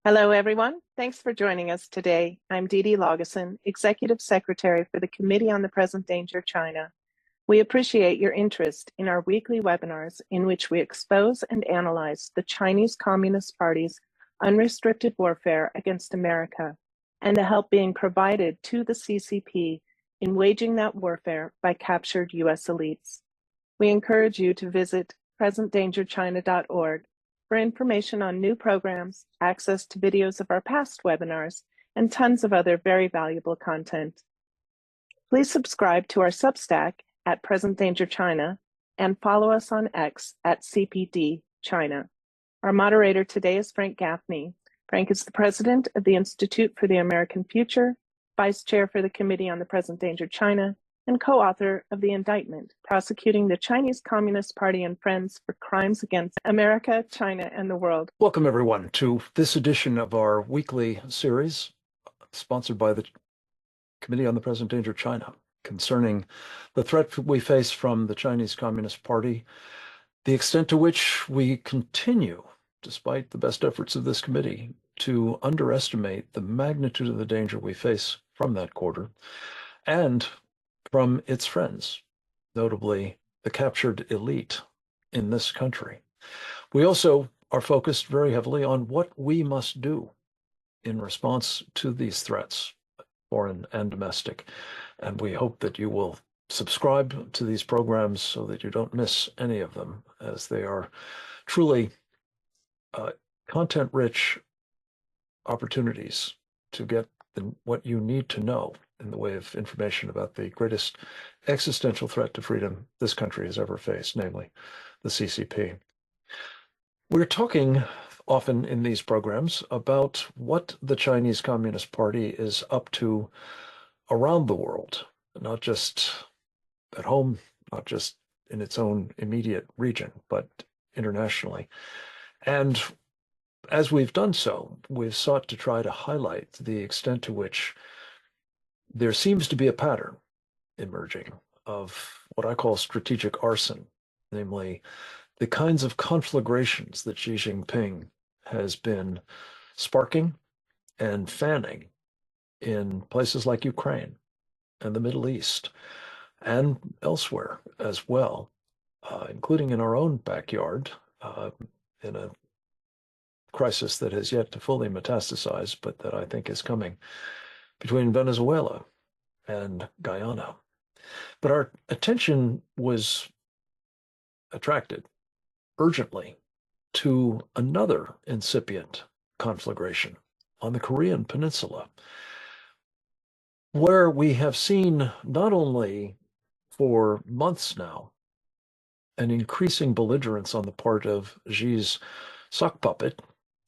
Hello, everyone. Thanks for joining us today. I'm Dee Dee Laugesen, Executive Secretary for the Committee on the Present Danger China. We appreciate your interest in our weekly webinars in which we expose and analyze the Chinese Communist Party's unrestricted warfare against America and the help being provided to the CCP in waging that warfare by captured U.S. elites. We encourage you to visit presentdangerchina.org for information on new programs, access to videos of our past webinars, and tons of other very valuable content. Please subscribe to our Substack at Present Danger China and follow us on X at CPD China. Our moderator today is Frank Gaffney. Frank is the president of the Institute for the American Future, vice chair for the Committee on the Present Danger China, and co-author of the indictment prosecuting the Chinese Communist Party and friends for crimes against America, China, and the world. Welcome, everyone, to this edition of our weekly series sponsored by the Committee on the Present Danger China concerning the threat we face from the Chinese Communist Party, the extent to which we continue, despite the best efforts of this committee, to underestimate the magnitude of the danger we face from that quarter, and from its friends, notably the captured elite in this country. We also are focused very heavily on what we must do in response to these threats, foreign and domestic. And we hope that you will subscribe to these programs so that you don't miss any of them, as they are truly content-rich opportunities to get what you need to know in the way of information about the greatest existential threat to freedom this country has ever faced, namely the CCP. We're talking often in these programs about what the Chinese Communist Party is up to around the world, not just at home, not just in its own immediate region, but internationally. And as we've done so, we've sought to try to highlight the extent to which there seems to be a pattern emerging of what I call strategic arson, namely the kinds of conflagrations that Xi Jinping has been sparking and fanning in places like Ukraine and the Middle East and elsewhere as well, including in our own backyard, in a crisis that has yet to fully metastasize, but that I think is coming between Venezuela and Guyana. But our attention was attracted urgently to another incipient conflagration on the Korean Peninsula, where we have seen not only for months now an increasing belligerence on the part of Xi's sock puppet,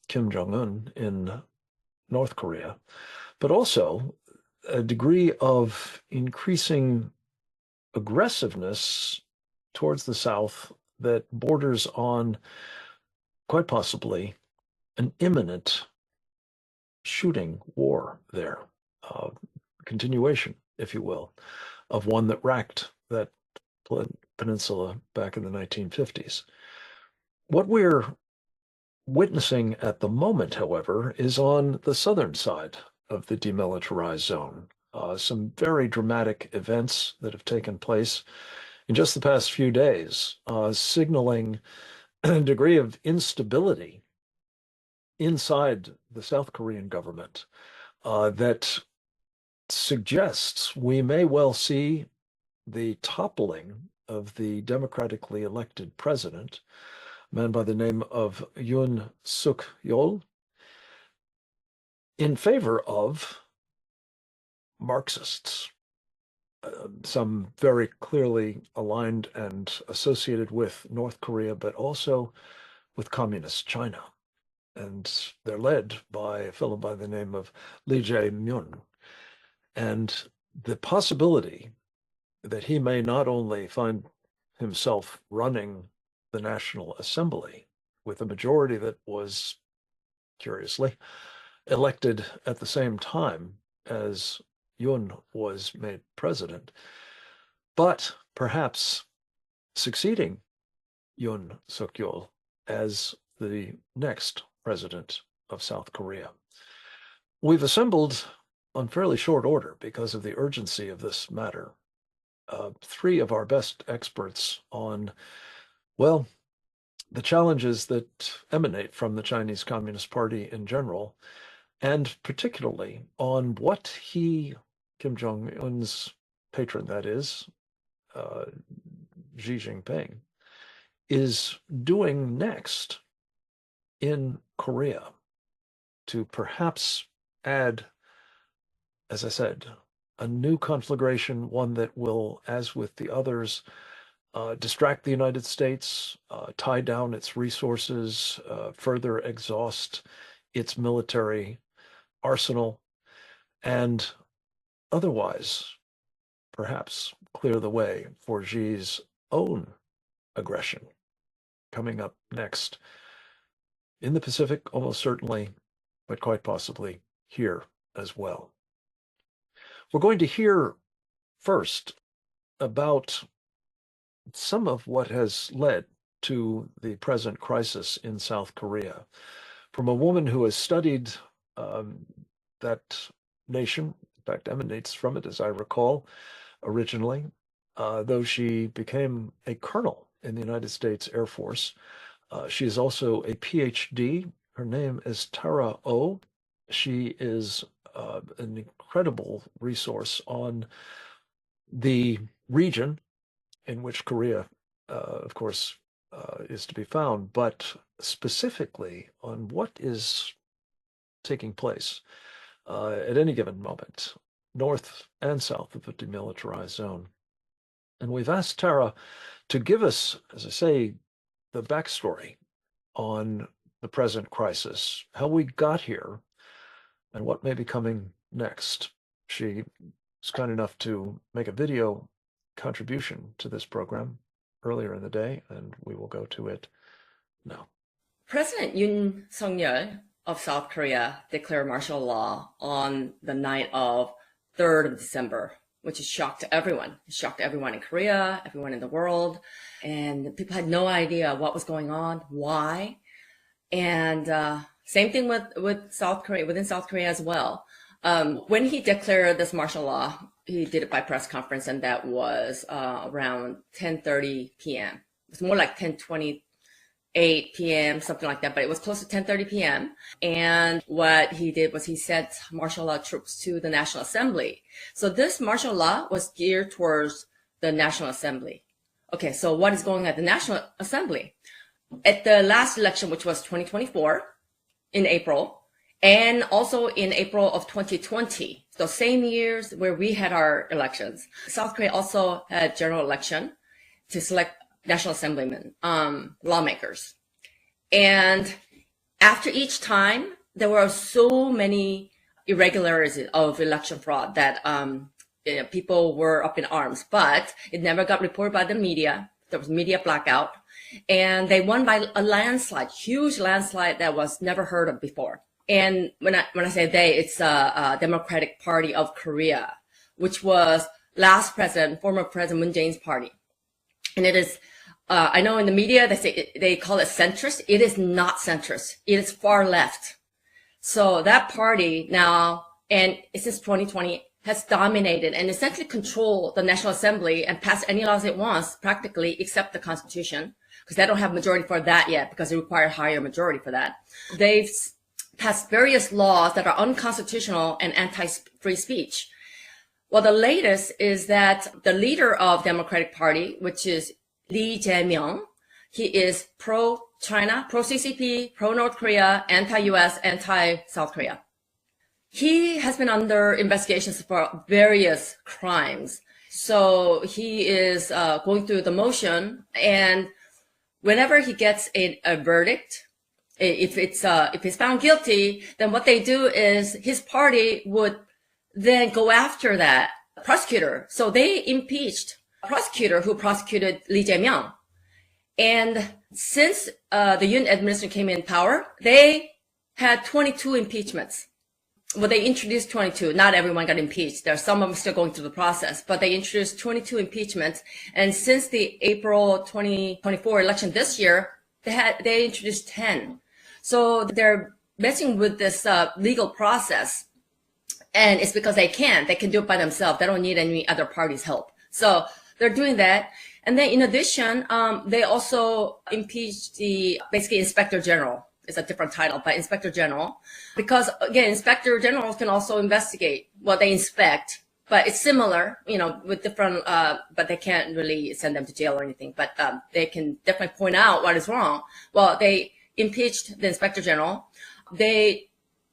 Kim Jong-un, in North Korea, but also a degree of increasing aggressiveness towards the south that borders on quite possibly an imminent shooting war there, continuation, if you will, of one that racked that peninsula back in the 1950s. What we're witnessing at the moment, however, is on the southern side of the demilitarized zone. Some very dramatic events that have taken place in just the past few days, signaling a degree of instability inside the South Korean government that suggests we may well see the toppling of the democratically elected president, a man by the name of Yoon Suk-yeol, in favor of Marxists, some very clearly aligned and associated with North Korea, but also with communist China. And they're led by a fellow by the name of Lee Jae-myung. And the possibility that he may not only find himself running the National Assembly with a majority that was, curiously, elected at the same time as Yoon was made president, but perhaps succeeding Yoon Suk-yeol as the next president of South Korea. We've assembled on fairly short order because of the urgency of this matter. Three of our best experts on, well, the challenges that emanate from the Chinese Communist Party in general, and particularly on what he, Kim Jong-un's patron, that is, Xi Jinping, is doing next in Korea to perhaps add, as I said, a new conflagration, one that will, as with the others, distract the United States, tie down its resources, further exhaust its military arsenal, and otherwise perhaps clear the way for Xi's own aggression coming up next in the Pacific, almost certainly, but quite possibly here as well. We're going to hear first about some of what has led to the present crisis in South Korea from a woman who has studied that nation, in fact, emanates from it, as I recall, originally, though she became a colonel in the United States Air Force. She is also a PhD. Her name is Tara Oh. She is an incredible resource on the region in which Korea, of course, is to be found, but specifically on what is taking place at any given moment, north and south of the demilitarized zone. And we've asked Tara to give us, as I say, the backstory on the present crisis, how we got here, and what may be coming next. She was kind enough to make a video contribution to this program earlier in the day, and we will go to it now. President Yoon Suk-yeol of South Korea declared martial law on the night of 3rd of December, which shocked everyone. It shocked everyone in Korea, everyone in the world, and people had no idea what was going on, why. And same thing with South Korea, within South Korea as well. When he declared this martial law, he did it by press conference, and that was around 10:30 p.m. It's more like 10:28 p.m., something like that, but it was close to 10:30 p.m. And what he did was he sent martial law troops to the National Assembly. So this martial law was geared towards the National Assembly. Okay, so what is going on at the National Assembly? At the last election, which was 2024 in April, and also in April of 2020, the same years where we had our elections, South Korea also had general election to select National Assemblymen, lawmakers. And after each time, there were so many irregularities of election fraud that people were up in arms, but it never got reported by the media. There was media blackout, and they won by a landslide, huge landslide that was never heard of before. And when I say they, it's Democratic Party of Korea, which was former President Moon Jae-in's party. And it is, I know in the media they call it centrist. It is not centrist. It is far left. So that party now, and since 2020, has dominated and essentially controlled the National Assembly and passed any laws it wants, practically, except the Constitution, because they don't have majority for that yet, because it requires higher majority for that. They've passed various laws that are unconstitutional and anti-free speech. Well, the latest is that the leader of Democratic Party, which is Lee Jae-myung, he is pro-China, pro-CCP, pro-North Korea, anti-US, anti-South Korea. He has been under investigations for various crimes. So he is going through the motion, and whenever he gets a verdict, if he's found guilty, then what they do is his party would then go after that prosecutor. So they impeached a prosecutor who prosecuted Lee Jae-myung. And since the Yoon administration came in power, they had 22 impeachments. Well, they introduced 22. Not everyone got impeached. There are some of them still going through the process, but they introduced 22 impeachments. And since the April 2024 election this year, they introduced 10. So they're messing with this legal process. And it's because they can do it by themselves. They don't need any other party's help. So they're doing that. And then in addition, they also impeached the basically Inspector General. It's a different title, but Inspector General. Because again, Inspector Generals can also investigate. Well, they inspect, but it's similar, with different, but they can't really send them to jail or anything. But they can definitely point out what is wrong. Well, they impeached the Inspector General. They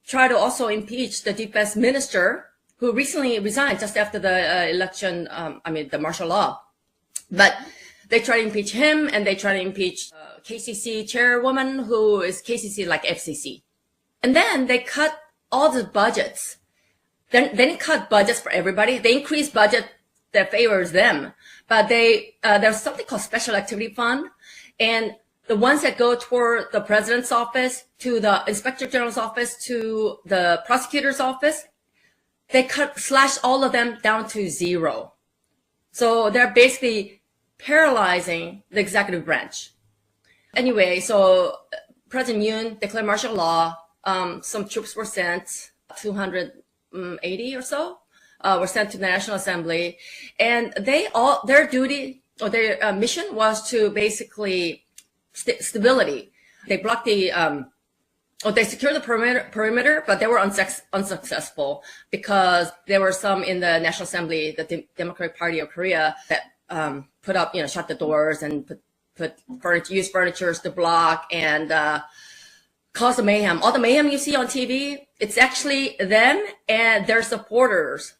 try to also impeach the defense minister who recently resigned just after the election, the martial law. But they try to impeach him, and they try to impeach KCC chairwoman, who is KCC like FCC. And then they cut all the budgets. Then they cut budgets for everybody. They increase budget that favors them. But there's something called Special Activity Fund. And the ones that go toward the president's office, to the inspector general's office, to the prosecutor's office, they slash all of them down to zero. So they're basically paralyzing the executive branch. Anyway, so President Yoon declared martial law. Some troops were sent, 280 or so, were sent to the National Assembly. And their duty or their mission was to basically stability. They blocked they secured the perimeter, but they were unsuccessful because there were some in the National Assembly, the Democratic Party of Korea, that put up, shut the doors and use furnitures to block and cause the mayhem. All the mayhem you see on TV, it's actually them and their supporters,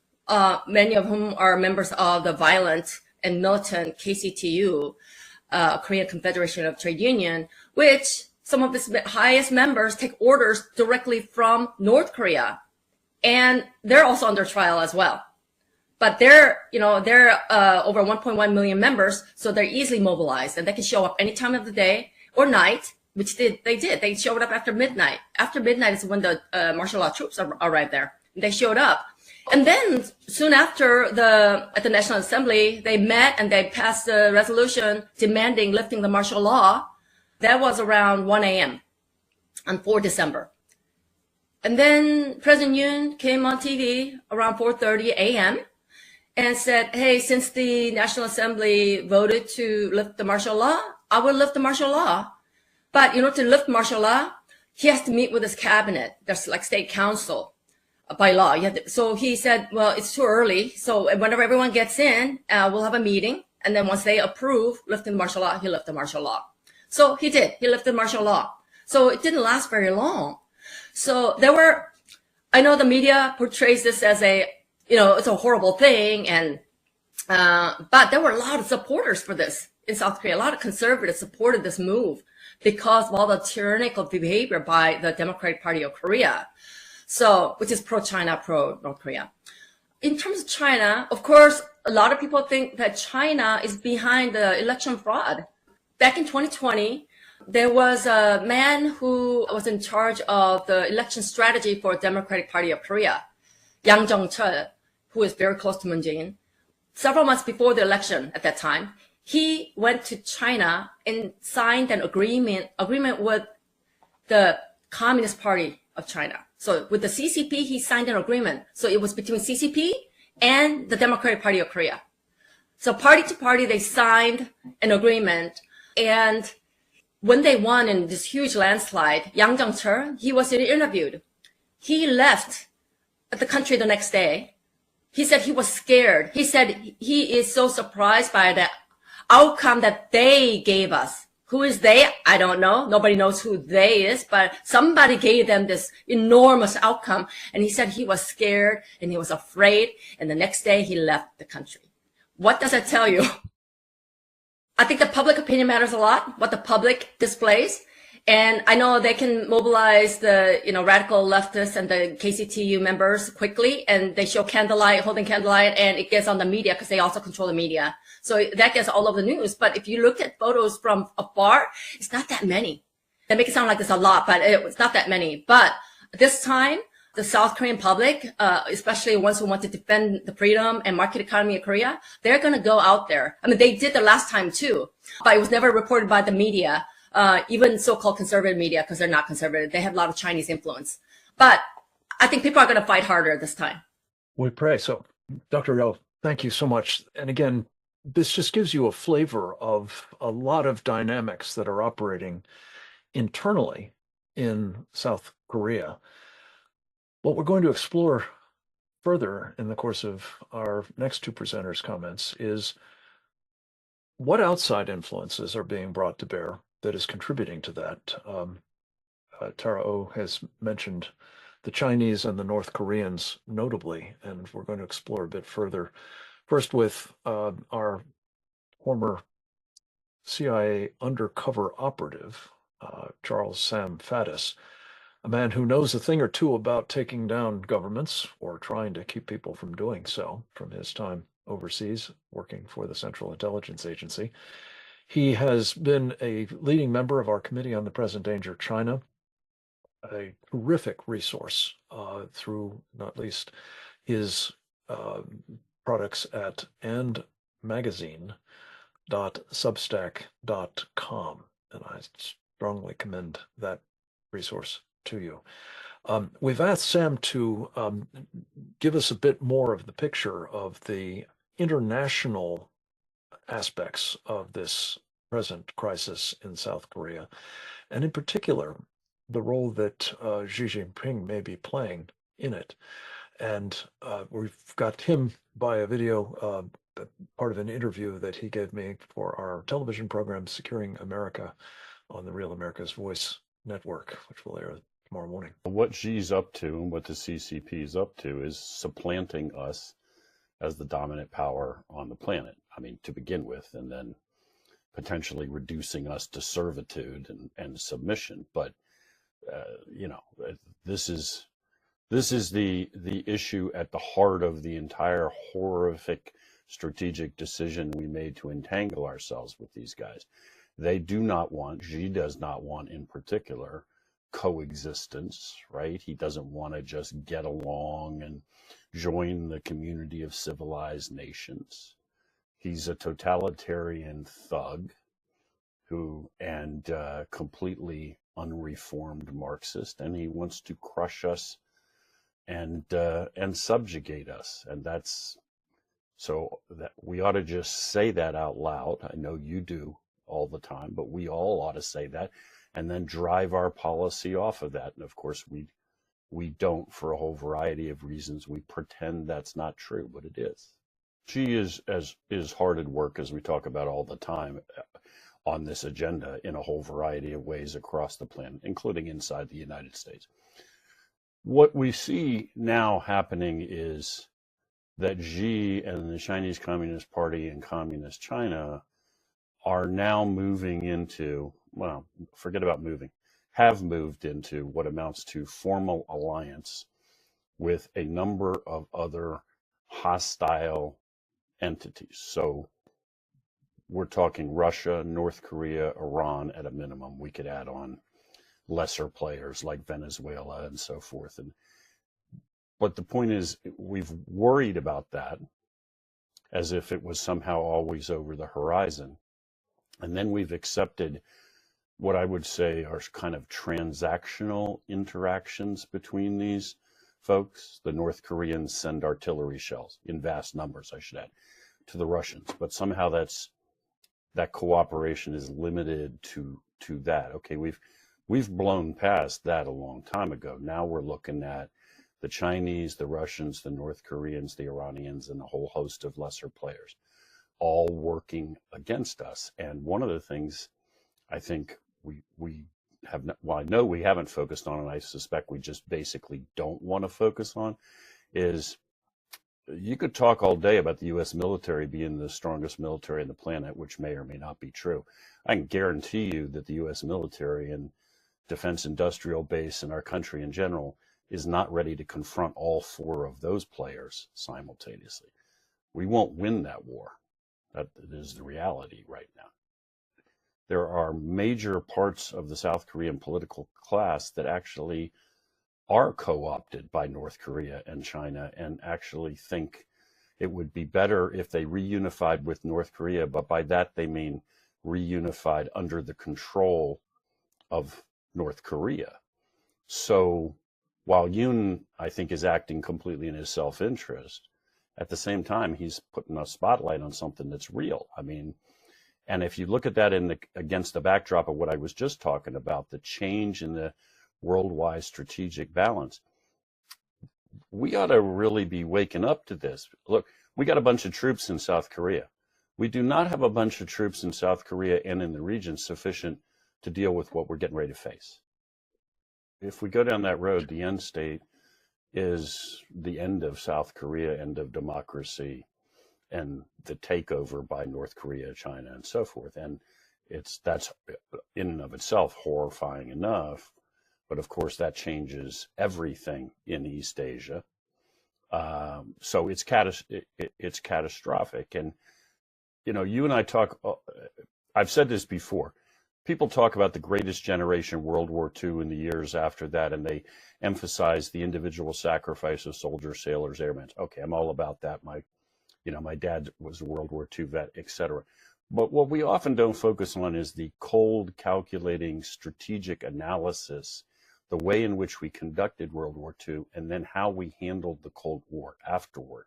many of whom are members of the violent and militant KCTU, Korean Confederation of Trade Union, which some of its highest members take orders directly from North Korea. And they're also under trial as well. But they're over 1.1 million members, so they're easily mobilized, and they can show up any time of the day or night, which they did. They showed up after midnight. After midnight is when the martial law troops arrived there. They showed up. And then soon after at the National Assembly, they met and they passed a resolution demanding lifting the martial law. That was around 1 a.m. on 4 December. And then President Yoon came on TV around 4:30 a.m. and said, hey, since the National Assembly voted to lift the martial law, I will lift the martial law. But to lift martial law, he has to meet with his cabinet. There's like state council by law. So he said, well, it's too early. So whenever everyone gets in, we'll have a meeting. And then once they approve lifting the martial law, he'll lift the martial law. So he did. He lifted martial law. So it didn't last very long. So I know the media portrays this as it's a horrible thing. And, but there were a lot of supporters for this in South Korea. A lot of conservatives supported this move because of all the tyrannical behavior by the Democratic Party of Korea. So, which is pro-China, pro-North Korea. In terms of China, of course, a lot of people think that China is behind the election fraud. Back in 2020, there was a man who was in charge of the election strategy for the Democratic Party of Korea, Yang Jong-chul, who is very close to Moon Jae-in. Several months before the election at that time, he went to China and signed an agreement with the Communist Party of China. So with the CCP, he signed an agreement. So it was between CCP and the Democratic Party of Korea. So party to party, they signed an agreement. And when they won in this huge landslide, Yang Jong-chul, he was interviewed. He left the country the next day. He said he was scared. He said he is so surprised by the outcome that they gave us. Who is they? I don't know. Nobody knows who they is, but somebody gave them this enormous outcome. And he said he was scared and he was afraid. And the next day he left the country. What does that tell you? I think the public opinion matters a lot, what the public displays. And I know they can mobilize the, radical leftists and the KCTU members quickly, and they show holding candlelight, and it gets on the media because they also control the media. So that gets all over the news. But if you look at photos from afar, it's not that many. They make it sound like there's a lot, but it's not that many. But this time, the South Korean public, especially ones who want to defend the freedom and market economy of Korea, they're going to go out there. I mean, they did the last time too, but it was never reported by the media. even so-called conservative media, because they're not conservative. They have a lot of Chinese influence. But I think people are going to fight harder this time. We pray. So, Dr. Yao, thank you so much. And again, this just gives you a flavor of a lot of dynamics that are operating internally in South Korea. What we're going to explore further in the course of our next two presenters' comments is what outside influences are being brought to bear that is contributing to that. Tara O has mentioned the Chinese and the North Koreans notably, and we're going to explore a bit further. First with our former CIA undercover operative, Charles Sam Faddis, a man who knows a thing or two about taking down governments or trying to keep people from doing so from his time overseas working for the Central Intelligence Agency. He has been a leading member of our Committee on the Present Danger China, a terrific resource through not least his products at andmagazine.substack.com, and I strongly commend that resource to you. We've asked Sam to give us a bit more of the picture of the international aspects of this present crisis in South Korea, and in particular, the role that Xi Jinping may be playing in it. And we've got him by a video, part of an interview that he gave me for our television program, Securing America, on the Real America's Voice network, which will air tomorrow morning. What Xi's up to and what the CCP is up to is supplanting us as the dominant power on the planet. I mean, to begin with, and then potentially reducing us to servitude and submission. But you know, this is the issue at the heart of the entire horrific strategic decision we made to entangle ourselves with these guys. They do not want, Xi does not want in particular, coexistence, right? He doesn't want to just get along and join the community of civilized nations. He's a totalitarian thug and completely unreformed Marxist, and he wants to crush us and subjugate us. And that's so that we ought to just say that out loud. I know you do all the time, but we all ought to say that and then drive our policy off of that. And of course we don't, for a whole variety of reasons. We pretend that's not true, but it is. She is hard at work, as we talk about all the time, on this agenda in a whole variety of ways across the planet, including inside the United States. What we see now happening is that Xi and the Chinese Communist Party and Communist China are now moving into, well, forget about moving, have moved into what amounts to formal alliance with a number of other hostile entities. So we're talking Russia, North Korea, Iran at a minimum. We could add on lesser players like Venezuela and so forth. But the point is, we've worried about that as if it was somehow always over the horizon. And then we've accepted what I would say are kind of transactional interactions between these folks. The North Koreans send artillery shells in vast numbers, I should add, to the Russians. But somehow that cooperation is limited to that. Okay, we've blown past that a long time ago. Now we're looking at the Chinese, the Russians, the North Koreans, the Iranians, and a whole host of lesser players, all working against us. And one of the things I think we have not, well, I know we haven't focused on, and I suspect we just basically don't want to focus on, is you could talk all day about the U.S. military being the strongest military on the planet, which may or may not be true. I can guarantee you that the U.S. military and defense industrial base in our country in general is not ready to confront all four of those players simultaneously. We won't win that war. That is the reality right now. There are major parts of the South Korean political class that actually are co-opted by North Korea and China and actually think it would be better if they reunified with North Korea, but by that they mean reunified under the control of North Korea. So while Yoon, I think, is acting completely in his self-interest, at the same time, he's putting a spotlight on something that's real. I mean, and if you look at that against the backdrop of what I was just talking about, the change in the worldwide strategic balance, we ought to really be waking up to this. Look, we got a bunch of troops in South Korea. We do not have a bunch of troops in South Korea and in the region sufficient to deal with what we're getting ready to face. If we go down that road, the end state is the end of South Korea, end of democracy, and the takeover by North Korea, China, and so forth. And that's in and of itself horrifying enough. But of course, that changes everything in East Asia. So it's catastrophic. And, you know, you and I talk, I've said this before. People talk about the greatest generation, World War II, and the years after that, and they emphasize the individual sacrifice of soldiers, sailors, airmen. Okay, I'm all about that. My dad was a World War II vet, etc. But what we often don't focus on is the cold, calculating, strategic analysis, the way in which we conducted World War II, and then how we handled the Cold War afterward,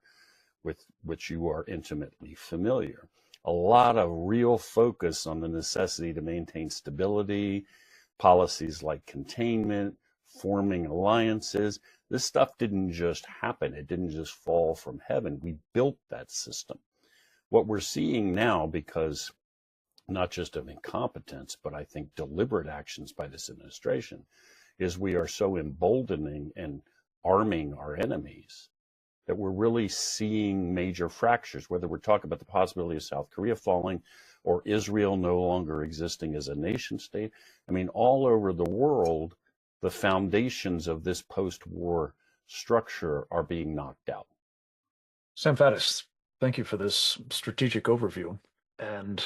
with which you are intimately familiar. A lot of real focus on the necessity to maintain stability, policies like containment, forming alliances. This stuff didn't just happen. It didn't just fall from heaven. We built that system. What we're seeing now, because not just of incompetence, but I think deliberate actions by this administration, is we are so emboldening and arming our enemies that we're really seeing major fractures, whether we're talking about the possibility of South Korea falling or Israel no longer existing as a nation state. I mean, all over the world, the foundations of this post-war structure are being knocked out. Sam Faddis, thank you for this strategic overview and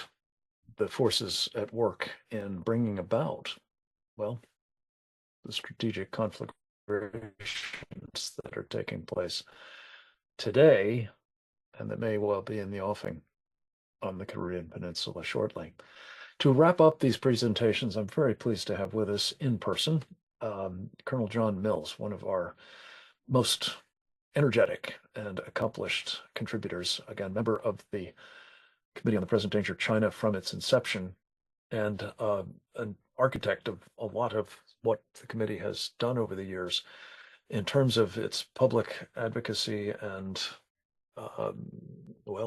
the forces at work in bringing about, well, the strategic conflagrations that are taking place today, and that may well be in the offing on the Korean Peninsula shortly. To wrap up these presentations, I'm very pleased to have with us in person Colonel John Mills, one of our most energetic and accomplished contributors, again, member of the Committee on the Present Danger China from its inception, and an architect of a lot of what the committee has done over the years in terms of its public advocacy and,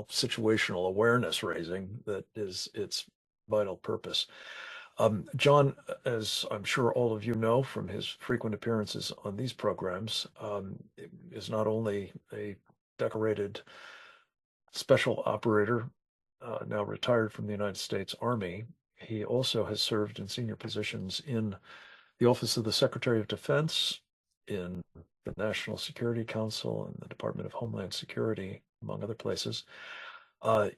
situational awareness raising that is its vital purpose. John, as I'm sure all of you know from his frequent appearances on these programs, is not only a decorated special operator, now retired from the United States Army, he also has served in senior positions in the Office of the Secretary of Defense, in the National Security Council, and the Department of Homeland Security, among other places.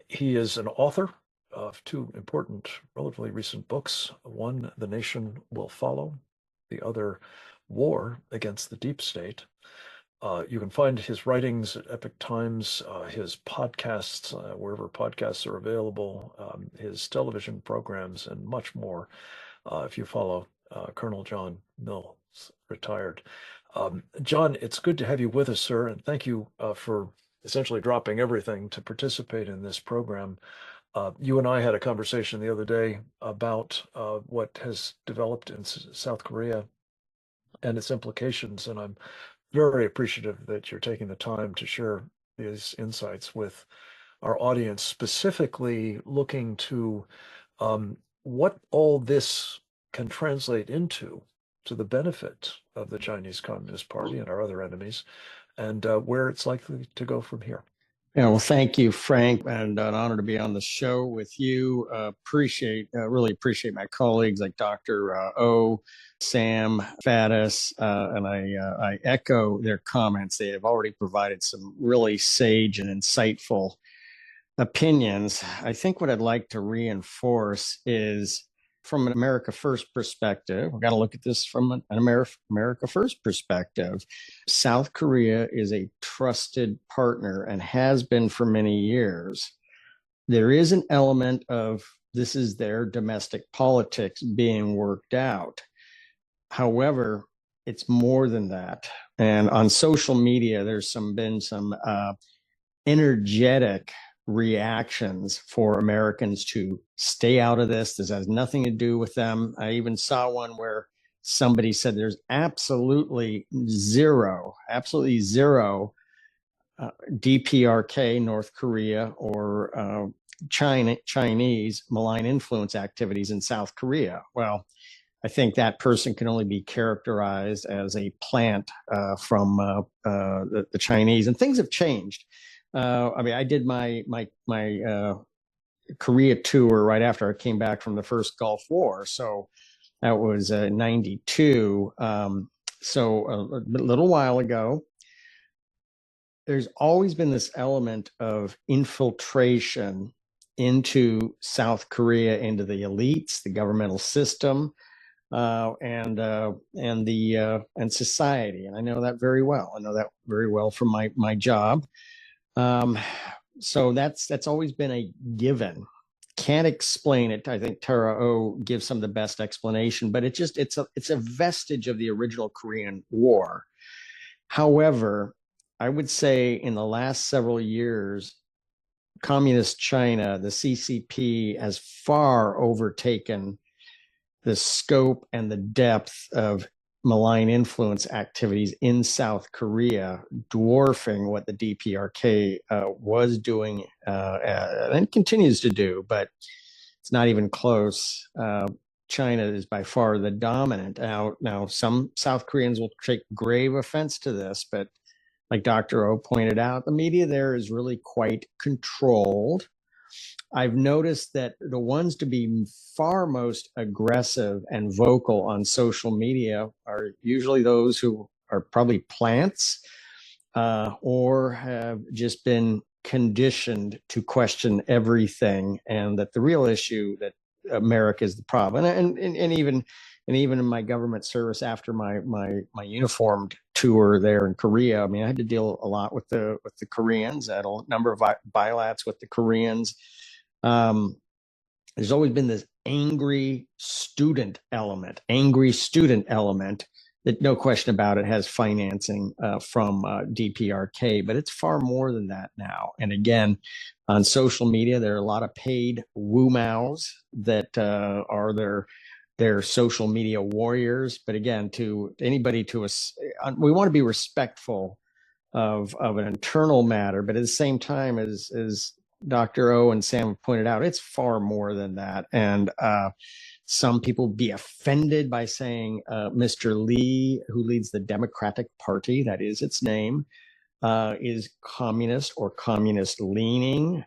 He is an author of two important, relatively recent books. One, The Nation Will Follow. The other, War Against the Deep State. You can find his writings at Epoch Times, his podcasts, wherever podcasts are available, his television programs, and much more if you follow Colonel John Mills, retired. John, it's good to have you with us, sir, and thank you for essentially dropping everything to participate in this program. You and I had a conversation the other day about what has developed in South Korea and its implications, and I'm very appreciative that you're taking the time to share these insights with our audience, specifically looking to what all this can translate into to the benefit of the Chinese Communist Party and our other enemies, and where it's likely to go from here. Yeah, well, thank you, Frank, and an honor to be on the show with you. Really appreciate my colleagues like Dr. O, Sam, Faddis, and I echo their comments. They have already provided some really sage and insightful opinions. I think what I'd like to reinforce is, from an America First perspective, we've got to look at this from an America First perspective. South Korea is a trusted partner and has been for many years. There is an element of this is their domestic politics being worked out. However, it's more than that. And on social media, there's been some energetic reactions for Americans to stay out of this. This has nothing to do with them. I even saw one where somebody said there's absolutely zero DPRK, North Korea, or Chinese malign influence activities in South Korea. Well, I think that person can only be characterized as a plant from the Chinese, and things have changed. I mean, I did my Korea tour right after I came back from the first Gulf War, so that was '92. So a little while ago. There's always been this element of infiltration into South Korea, into the elites, the governmental system, and society. And I know that very well. I know that very well from my job. So that's always been a given. Can't explain it. I think Tara O gives some of the best explanation, but it's a vestige of the original Korean War. However, I would say in the last several years, Communist China, the CCP, has far overtaken the scope and the depth of malign influence activities in South Korea, dwarfing what the DPRK was doing and continues to do, but it's not even close. China is by far the dominant. Now, some South Koreans will take grave offense to this, but like Dr. O pointed out, the media there is really quite controlled. I've noticed that the ones to be far most aggressive and vocal on social media are usually those who are probably plants or have just been conditioned to question everything, and that the real issue that America is the problem. And even in my government service after my uniformed tour there in Korea, I mean, I had to deal a lot with the Koreans. I had a number of bilats with the Koreans. There's always been this angry student element that, no question about it, has financing from DPRK, but it's far more than that now. And again, on social media, there are a lot of paid woo-mows that are their social media warriors. But again, to anybody, we want to be respectful of an internal matter, but at the same time, as Dr. O and Sam pointed out, it's far more than that. And some people be offended by saying Mr. Lee, who leads the Democratic Party, that is its name, is communist or communist leaning.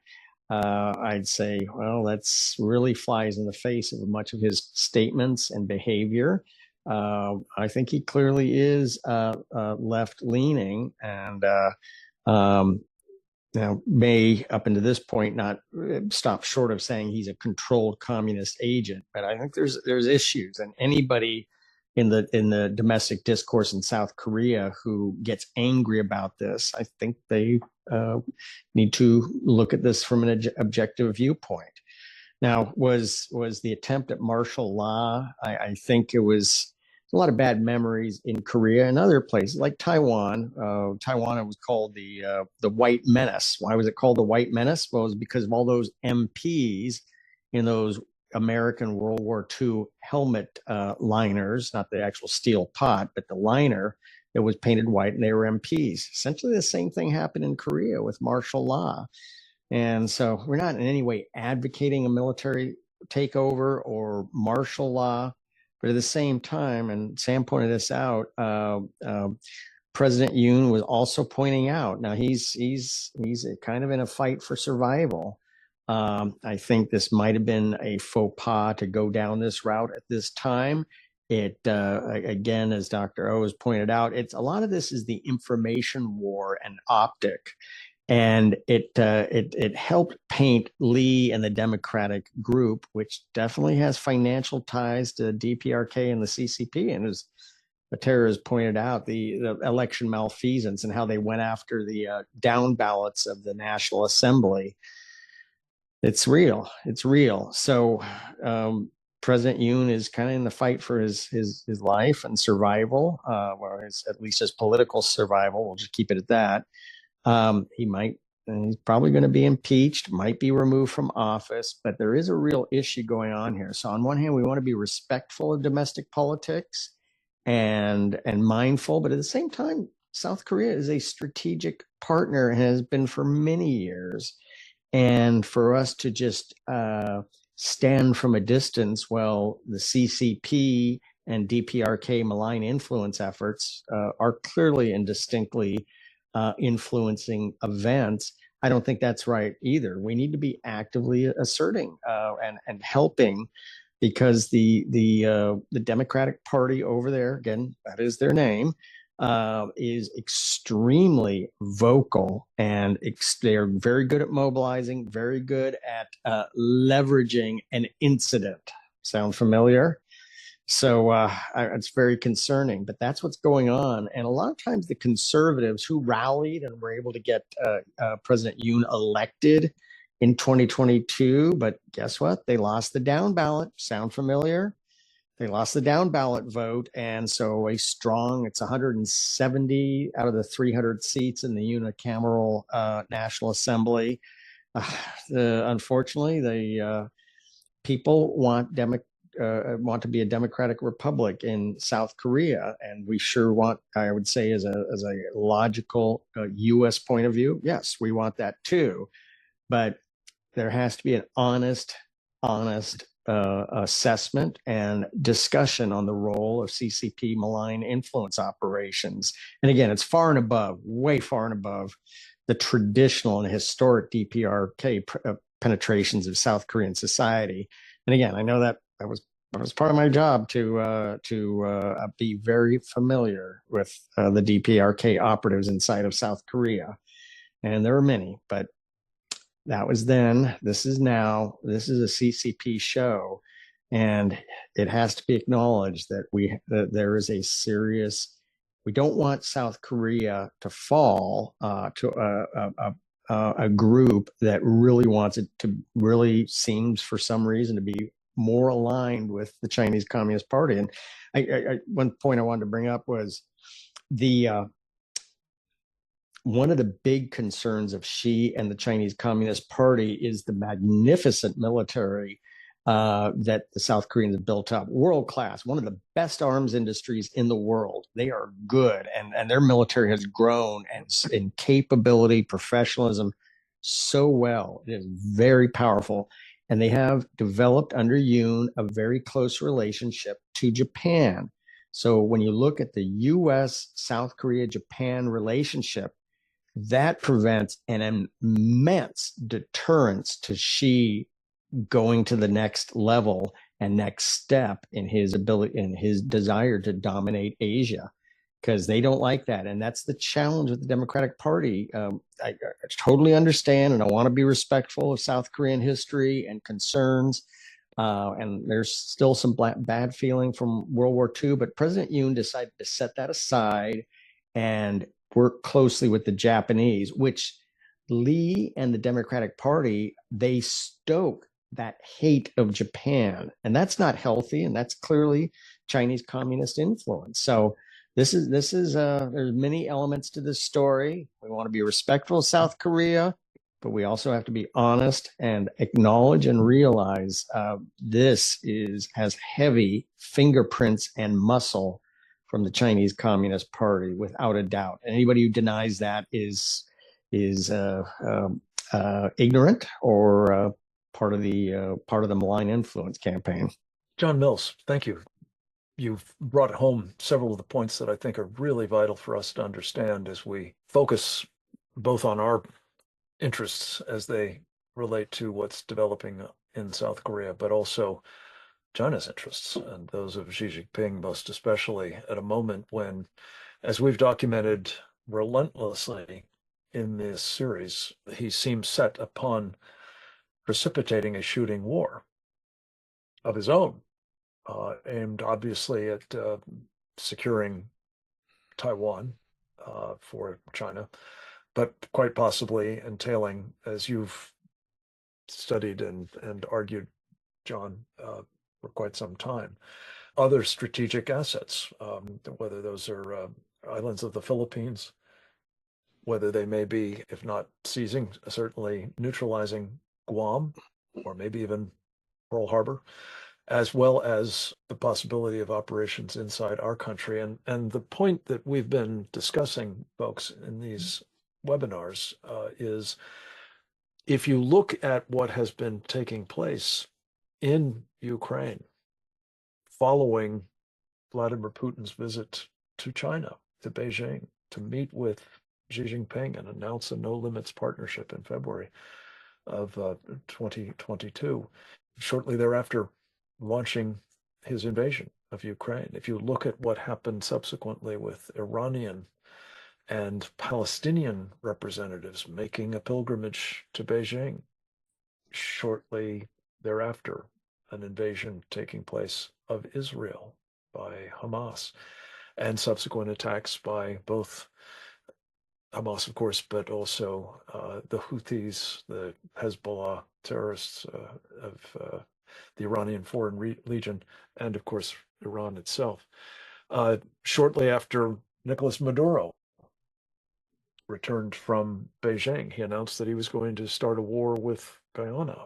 I'd say, well, that's really flies in the face of much of his statements and behavior. I think he clearly is left leaning, and now may up until this point not stop short of saying he's a controlled communist agent. But I think there's issues, and anybody in the domestic discourse in South Korea who gets angry about this, I think they need to look at this from an objective viewpoint. Now, was the attempt at martial law? I think it was a lot of bad memories in Korea and other places like Taiwan. Taiwan was called the White Menace. Why was it called the White Menace? Well, it was because of all those MPs in those American World War II helmet liners, not the actual steel pot, but the liner that was painted white, and they were MPs. Essentially the same thing happened in Korea with martial law. And so we're not in any way advocating a military takeover or martial law, but at the same time, and Sam pointed this out, President Yoon was also pointing out, now he's kind of in a fight for survival. I think this might have been a faux pas to go down this route at this time. It again, as Dr. O has pointed out, a lot of this is the information war and optic, and it helped paint Lee and the Democratic group, which definitely has financial ties to DPRK and the CCP, and as Tara has pointed out, the election malfeasance and how they went after the down ballots of the National Assembly. It's real. It's real. So President Yoon is kind of in the fight for his life and survival, or at least his political survival. We'll just keep it at that. He might, and he's probably going to be impeached, might be removed from office, but there is a real issue going on here. So on one hand, we want to be respectful of domestic politics and mindful, but at the same time, South Korea is a strategic partner and has been for many years. And for us to just stand from a distance while the CCP and DPRK malign influence efforts are clearly and distinctly influencing events, I don't think that's right either. We need to be actively asserting and helping, because the Democratic Party over there, again, that is their name, is extremely vocal, and they're very good at mobilizing, very good at leveraging an incident. Sound familiar? So it's very concerning, but that's what's going on. And a lot of times the conservatives who rallied and were able to get President Yoon elected in 2022, but guess what? They lost the down ballot. Sound familiar? They lost the down ballot vote. And so it's 170 out of the 300 seats in the unicameral National Assembly. Unfortunately, the people want to be a democratic republic in South Korea, and we sure want, I would say, as a logical U.S. point of view, yes, we want that too. But there has to be an honest assessment and discussion on the role of CCP malign influence operations. And again, it's far and above, way far and above, the traditional and historic DPRK penetrations of South Korean society. And again, I know that was part of my job to be very familiar with the DPRK operatives inside of South Korea, and there are many. But that was then. This is now. This is a CCP show, and it has to be acknowledged that there is a serious. We don't want South Korea to fall to a group that really wants it to, really seems for some reason to be more aligned with the Chinese Communist Party. And one point I wanted to bring up was one of the big concerns of Xi and the Chinese Communist Party is the magnificent military that the South Koreans have built up. World class, one of the best arms industries in the world. They are good, and their military has grown in capability, professionalism so well. It is very powerful. And they have developed under Yoon a very close relationship to Japan. So when you look at the U.S., South Korea, Japan relationship, that prevents an immense deterrence to Xi going to the next level and next step in his ability, in his desire to dominate Asia, because they don't like that. And that's the challenge with the Democratic Party. I totally understand, and I want to be respectful of South Korean history and concerns. And there's still some bad feeling from World War II, but President Yoon decided to set that aside and work closely with the Japanese, which Lee and the Democratic Party, they stoke that hate of Japan. And that's not healthy, and that's clearly Chinese communist influence. So there's many elements to this story. We want to be respectful of South Korea, but we also have to be honest and acknowledge and realize this has heavy fingerprints and muscle from the Chinese Communist Party, without a doubt. And anybody who denies that is ignorant or part of the malign influence campaign. John Mills, thank you. You've brought home several of the points that I think are really vital for us to understand as we focus both on our interests as they relate to what's developing in South Korea, but also China's interests and those of Xi Jinping, most especially at a moment when, as we've documented relentlessly in this series, he seems set upon precipitating a shooting war of his own, aimed obviously at securing Taiwan for China, but quite possibly entailing, as you've studied and argued, John, for quite some time. Other strategic assets, whether those are islands of the Philippines, whether they may be, if not seizing, certainly neutralizing Guam, or maybe even Pearl Harbor, as well as the possibility of operations inside our country. And the point that we've been discussing, folks, in these webinars is if you look at what has been taking place in Ukraine following Vladimir Putin's visit to China, to Beijing, to meet with Xi Jinping and announce a no limits partnership in February of 2022, shortly thereafter launching his invasion of Ukraine. If you look at what happened subsequently with Iranian and Palestinian representatives making a pilgrimage to Beijing, shortly thereafter, an invasion taking place of Israel by Hamas, and subsequent attacks by both Hamas, of course, but also the Houthis, the Hezbollah terrorists of the Iranian Foreign Legion, and of course, Iran itself. Shortly after Nicolas Maduro returned from Beijing, he announced that he was going to start a war with Guyana.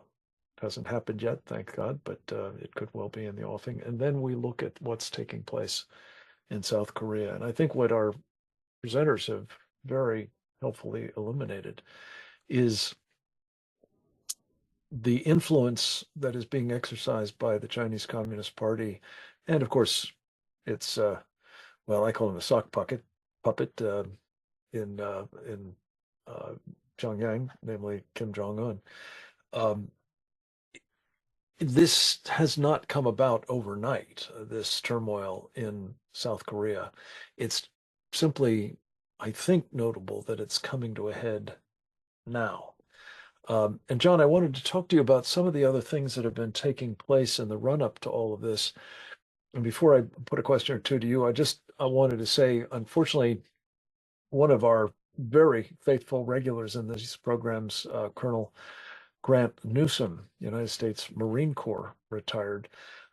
Hasn't happened yet, thank God, but it could well be in the offing. And then we look at what's taking place in South Korea. And I think what our presenters have very helpfully illuminated is the influence that is being exercised by the Chinese Communist Party. And of course, it's, well, I call him a sock puppet in Pyongyang, namely Kim Jong-un. This has not come about overnight, this turmoil in South Korea. It's simply, I think, notable that it's coming to a head now. And John, I wanted to talk to you about some of the other things that have been taking place in the run-up to all of this. And before I put a question or two to you, I wanted to say, unfortunately, one of our very faithful regulars in these programs, Colonel Grant Newsom, United States Marine Corps retired,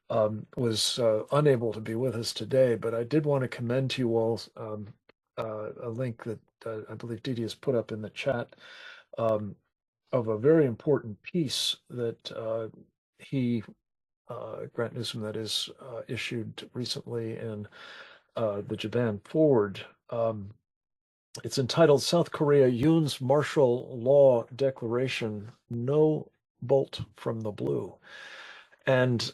was unable to be with us today, but I did want to commend to you all a link that I believe Didi has put up in the chat of a very important piece that Grant Newsom, that is, issued recently in the Japan Forward. It's entitled South Korea Yoon's Martial Law Declaration, No Bolt from the Blue. And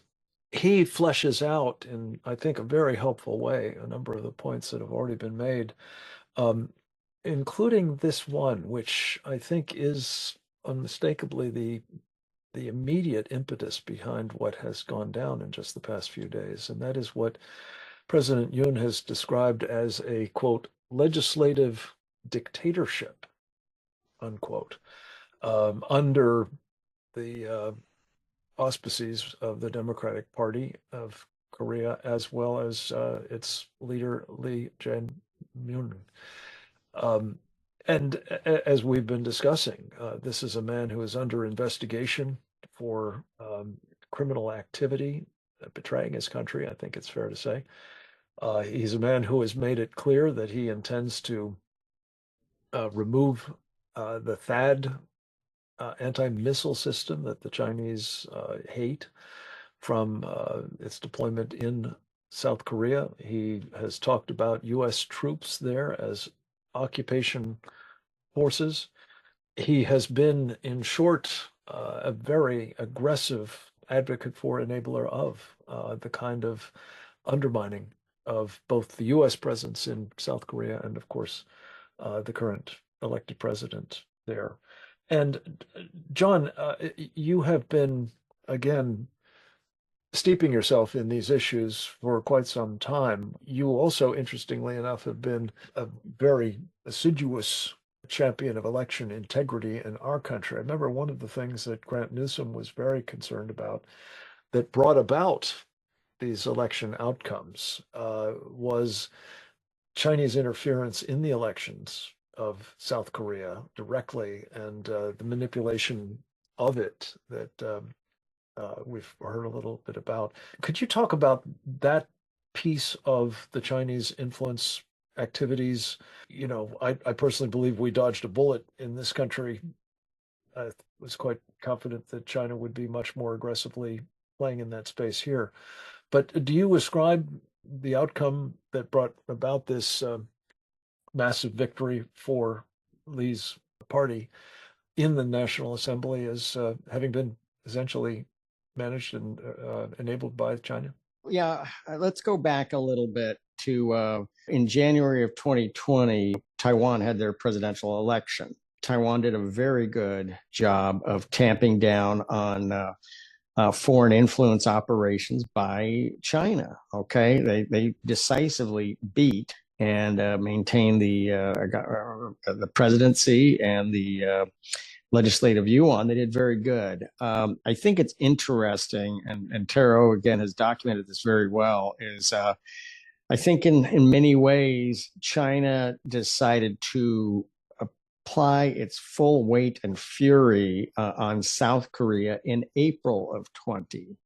he fleshes out in, I think, a very helpful way, a number of the points that have already been made, including this one, which I think is unmistakably the immediate impetus behind what has gone down in just the past few days. And that is what President Yoon has described as a, quote, legislative dictatorship, unquote, under the auspices of the Democratic Party of Korea, as well as its leader, Lee Jae-myung. And as we've been discussing, this is a man who is under investigation for criminal activity, betraying his country, I think it's fair to say. He's a man who has made it clear that he intends to remove the THAAD anti-missile system that the Chinese hate from its deployment in South Korea. He has talked about U.S. troops there as occupation forces. He has been, in short, a very aggressive advocate for, enabler of the kind of undermining of both the U.S. presence in South Korea and, of course, the current elected president there. And John, you have been, again, steeping yourself in these issues for quite some time. You also, interestingly enough, have been a very assiduous champion of election integrity in our country. I remember one of the things that Grant Newsom was very concerned about that brought about these election outcomes was Chinese interference in the elections of South Korea directly, and the manipulation of it that we've heard a little bit about. Could you talk about that piece of the Chinese influence activities? You know, I personally believe we dodged a bullet in this country. I was quite confident that China would be much more aggressively playing in that space here. But do you ascribe the outcome that brought about this massive victory for Lee's party in the National Assembly as having been essentially managed and enabled by China? Yeah, let's go back a little bit to in January of 2020, Taiwan had their presidential election. Taiwan did a very good job of tamping down on foreign influence operations by China. Okay, they decisively beat and maintained the presidency and the legislative yuan. They did very good. I think it's interesting, and Taro again has documented this very well. Is I think in many ways China decided to apply its full weight and fury on South Korea in April of 20.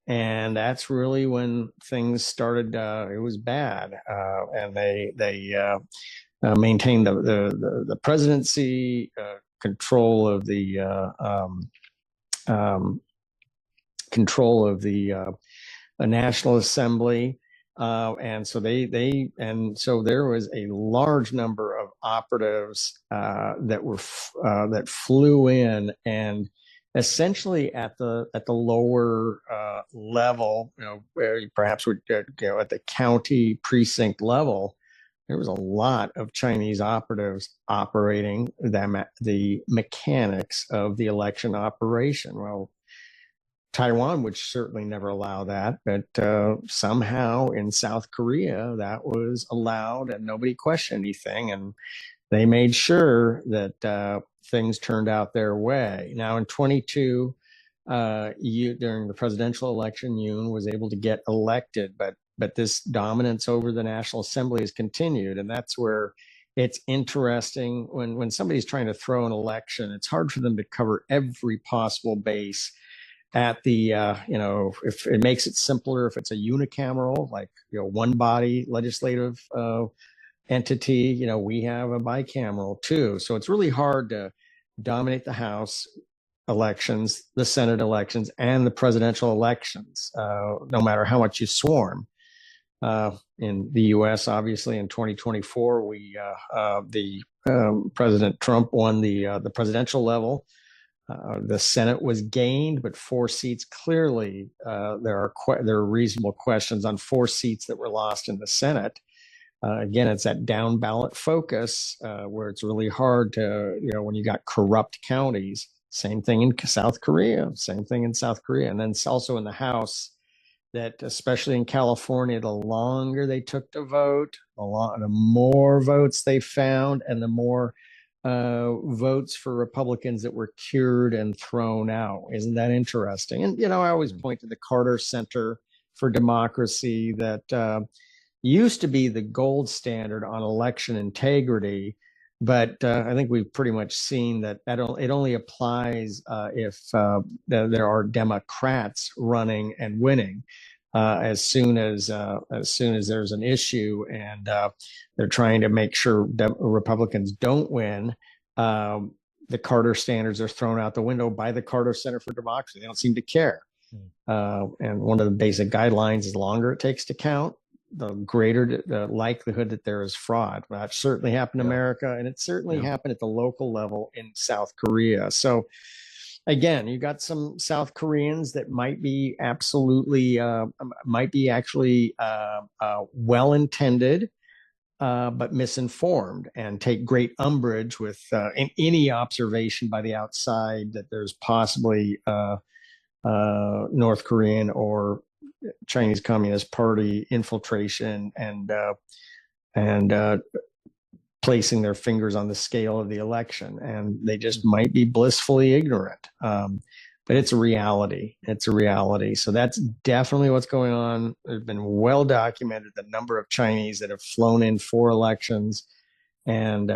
And that's really when things started. It was bad, and they maintained the presidency, control of the National Assembly, and so so there was a large number of operatives that flew in and essentially at the lower level, where you perhaps would at the county precinct level, there was a lot of Chinese operatives operating the mechanics of the election operation. Well, Taiwan would certainly never allow that, but somehow in South Korea that was allowed and nobody questioned anything, and they made sure that things turned out their way. Now in 22, during the presidential election, Yoon was able to get elected, but this dominance over the National Assembly has continued, and that's where it's interesting when somebody's trying to throw an election. It's hard for them to cover every possible base at the if it makes it simpler, if it's a unicameral, like one body legislative entity, we have a bicameral too. So it's really hard to dominate the House elections, the Senate elections, and the presidential elections, no matter how much you swarm. In the U.S., obviously, in 2024, President Trump won the presidential level. The Senate was gained, but 4 seats. Clearly, there are reasonable questions on 4 seats that were lost in the Senate. Again, it's that down ballot focus where it's really hard to, when you got corrupt counties. Same thing in South Korea. Same thing in South Korea, and then it's also in the House. That especially in California, the longer they took to vote, the more votes they found, and the more votes for Republicans that were cured and thrown out. Isn't that interesting? And, I always point to the Carter Center for Democracy that used to be the gold standard on election integrity. But I think we've pretty much seen that it only applies if there are Democrats running and winning. As soon as there's an issue and they're trying to make sure Republicans don't win, the Carter standards are thrown out the window by the Carter Center for Democracy. They don't seem to care. And one of the basic guidelines is the longer it takes to count, the greater the likelihood that there is fraud. That certainly happened in America, and it certainly happened at the local level in South Korea. So again, you got some South Koreans that might be actually well-intended, but misinformed, and take great umbrage with any observation by the outside that there's possibly North Korean or Chinese Communist Party infiltration and placing their fingers on the scale of the election, and they just might be blissfully ignorant. But it's a reality. It's a reality. So that's definitely what's going on. There's been well documented the number of Chinese that have flown in for elections And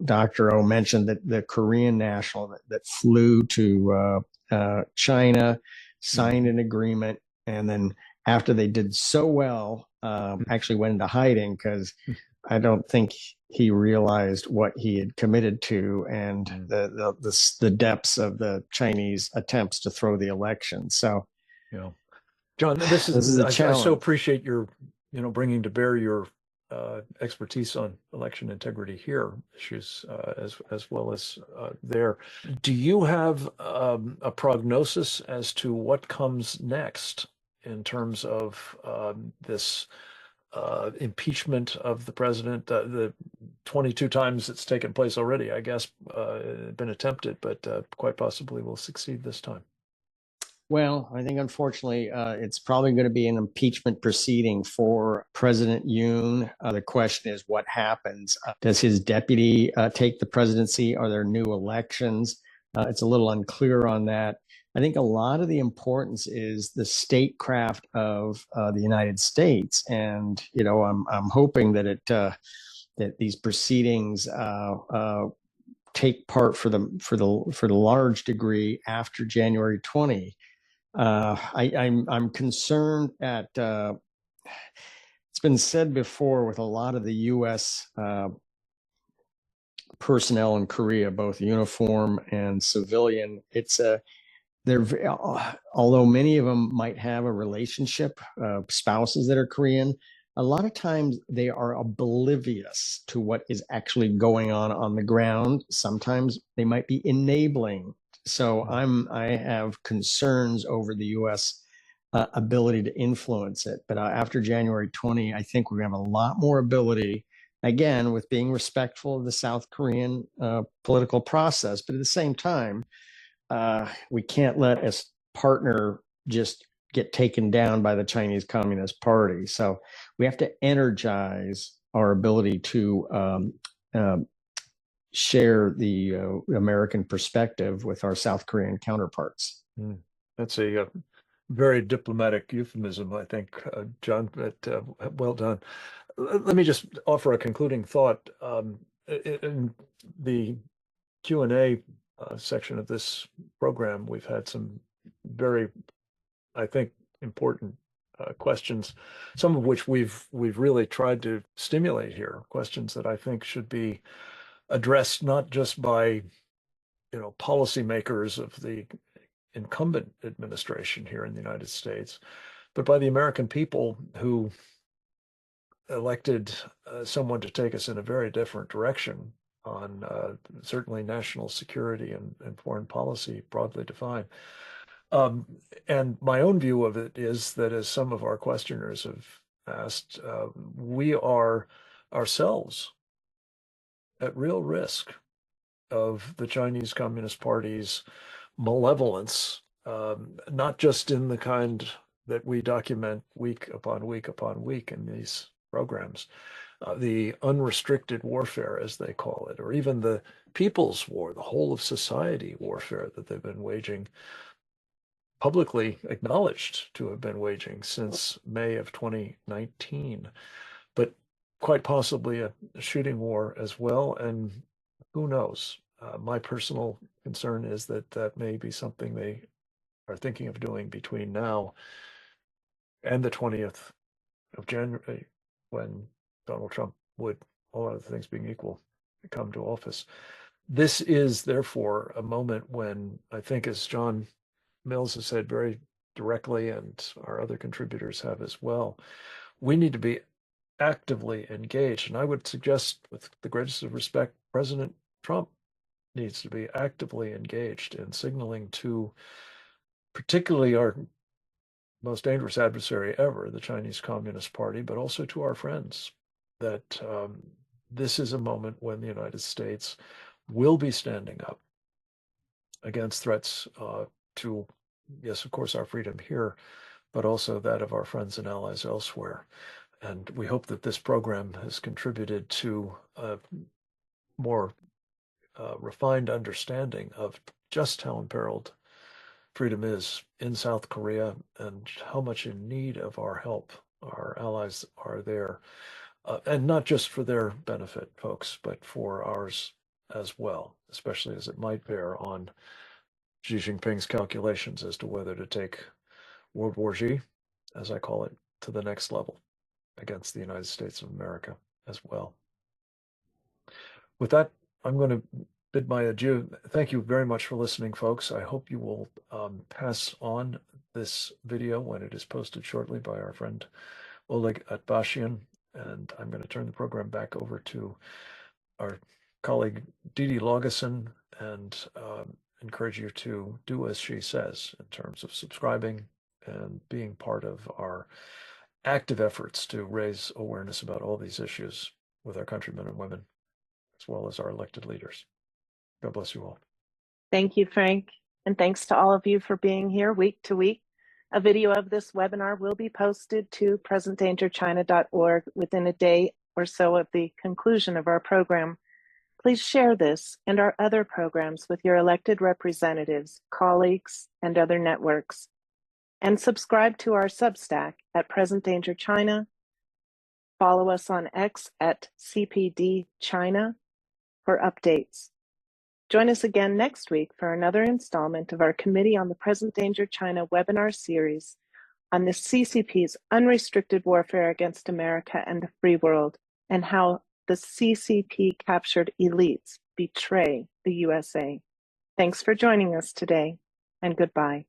Dr. O mentioned that the Korean national that flew to China, signed an agreement, and then after they did so well, actually went into hiding because I don't think he realized what he had committed to and the depths of the Chinese attempts to throw the election. So, yeah, John, this is a I challenge. so appreciate your, bringing to bear your expertise on election integrity here issues as well as there. Do you have a prognosis as to what comes next in terms of this impeachment of the president? The 22 times it's taken place already, I guess, been attempted, but quite possibly will succeed this time. Well, I think unfortunately it's probably going to be an impeachment proceeding for President Yoon. The question is what happens? Does his deputy take the presidency? Are there new elections? It's a little unclear on that. I think a lot of the importance is the statecraft of the United States, and I'm hoping that that these proceedings take part for the large degree after January 20. I'm concerned at it's been said before with a lot of the U.S. Personnel in Korea, both uniform and civilian. Although many of them might have a relationship, spouses that are Korean, a lot of times they are oblivious to what is actually going on the ground. Sometimes they might be enabling. So I have concerns over the U.S. Ability to influence it. But after January 20, I think we're going to have a lot more ability, again, with being respectful of the South Korean political process. But at the same time, we can't let a partner just get taken down by the Chinese Communist Party. So we have to energize our ability to share the American perspective with our South Korean counterparts. That's a very diplomatic euphemism, I think, John, but well done. Let me just offer a concluding thought. In the Q&A section of this program, we've had some very, I think, important questions, some of which we've really tried to stimulate here, questions that I think should be addressed not just by policymakers of the incumbent administration here in the United States, but by the American people who elected someone to take us in a very different direction on certainly national security and foreign policy, broadly defined. And my own view of it is that, as some of our questioners have asked, we are ourselves at real risk of the Chinese Communist Party's malevolence, not just in the kind that we document week upon week upon week in these programs, the unrestricted warfare, as they call it, or even the people's war, the whole of society warfare that they've been waging, publicly acknowledged to have been waging since May of 2019, but quite possibly a shooting war as well. And who knows? My personal concern is that that may be something they are thinking of doing between now and the 20th of January, when Donald Trump would, all other things being equal, come to office. This is therefore a moment when I think, as John Mills has said very directly, and our other contributors have as well, we need to be actively engaged. And I would suggest, with the greatest of respect, President Trump needs to be actively engaged in signaling to particularly our most dangerous adversary ever, the Chinese Communist Party, but also to our friends, that this is a moment when the United States will be standing up against threats to, yes, of course, our freedom here, but also that of our friends and allies elsewhere. And we hope that this program has contributed to a more refined understanding of just how imperiled freedom is in South Korea and how much in need of our help our allies are there. and not just for their benefit, folks, but for ours as well, especially as it might bear on Xi Jinping's calculations as to whether to take World War Xi, as I call it, to the next level against the United States of America as well. With that, I'm going to bid my adieu. Thank you very much for listening, folks. I hope you will pass on this video when it is posted shortly by our friend Oleg Atbashian. And I'm going to turn the program back over to our colleague Didi Laugesen and encourage you to do as she says in terms of subscribing and being part of our active efforts to raise awareness about all these issues with our countrymen and women, as well as our elected leaders. God bless you all. Thank you, Frank. And thanks to all of you for being here week to week. A video of this webinar will be posted to presentdangerchina.org within a day or so of the conclusion of our program. Please share this and our other programs with your elected representatives, colleagues, and other networks. And subscribe to our Substack at Present Danger China. Follow us on X at CPD China for updates. Join us again next week for another installment of our Committee on the Present Danger China webinar series on the CCP's unrestricted warfare against America and the free world, and how the CCP captured elites betray the USA. Thanks for joining us today, and goodbye.